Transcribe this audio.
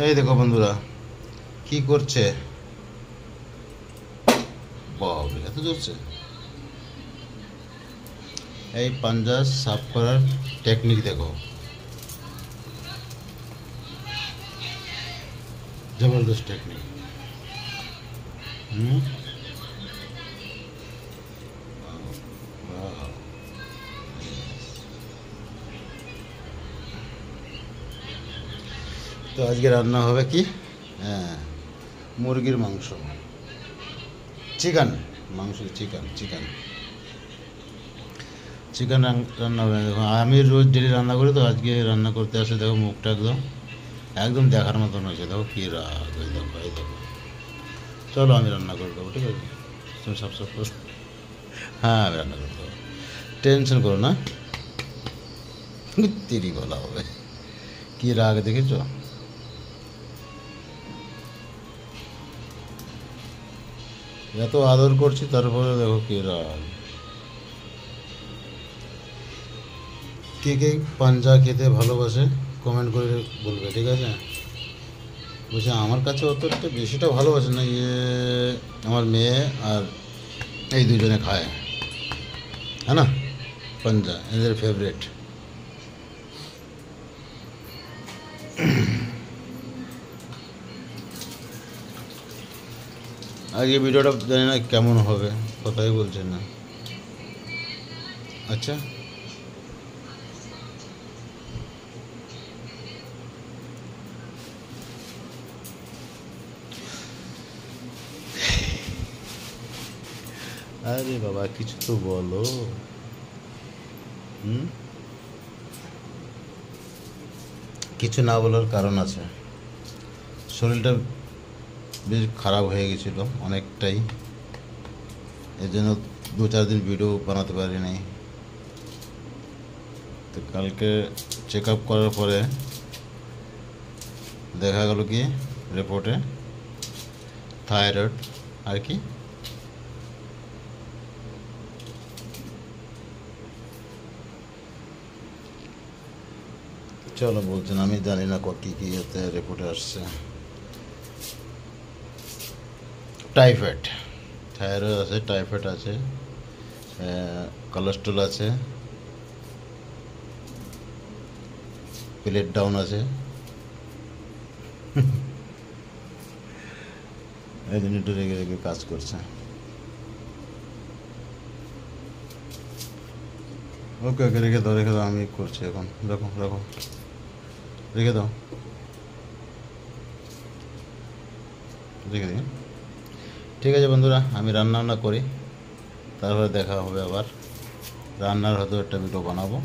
এই দেখো বন্ধুরা কি করছে, বাবা এত জোরছে। এই পাঞ্জা সাফ করার টেকনিক দেখো, জবরদস্ত টেকনিক। হুম, তো আজকে রান্না হবে কি, হ্যাঁ মুরগির মাংস, চিকেন মাংস, চিকেন চিকেন চিকেন রান্না হবে। দেখো আমি রোজ ডেলি রান্না করি, তো আজকে রান্না করতে আসে। দেখো মুখটা একদম একদম দেখার মতন হয়েছে। দেখো কী রাগ, ওই দেখো এই দেখো। চলো আমি রান্না করে দেবো, ঠিক আছে? তুমি সব সব করো। হ্যাঁ আমি রান্না করে দেবো, টেনশন করো না। তিরি বলা হবে, কী রাগ দেখেছো? এত আদর করছি তারপরে দেখো কী রাগ। কে কে পাঞ্জা খেতে ভালোবাসে কমেন্ট করে বলবে, ঠিক আছে? বলছে আমার কাছে অতটা বেশিটা ভালোবাসে না, আমার মেয়ে আর এই দুজনে খায়, হ্যাঁ না? পাঞ্জা এদের ফেভারিট। আজকে ভিডিওটা জানি না কেমন হবে, কথাই বলছে না। আচ্ছা আরে বাবা কিছু তো বলো। হুম, কিছু না বলার কারণ আছে, শরীরটা বেশ খারাপ হয়ে গেছিলো অনেকটাই, এর জন্য 2-4 দিন ভিডিও বানাতে পারি নাই। তো কালকে চেক আপ করার পরে দেখা গেল কি রিপোর্টে থাইরয়েড আর কি চলো বলছেন, আমি জানি না কী কী এতে রিপোর্টে আসছে। টাইফয়েড, থাইরয়েড আছে, টাইফয়েড আছে, কোলেস্ট্রল আছে, প্লেট ডাউন আছে। এই জন্য একটু রেগে রেগে কাজ করছে। ওকে ওকে রেখে দাও, রেখে দাও, আমি করছি এখন। রাখো রাখো, রেখে দাও, রেখে দিই। ঠিক আছে বন্ধুরা, আমি রান্না করি, তারপরে দেখা হবে আবার। রান্নার হয়তো একটা ভিডিও বানাবো।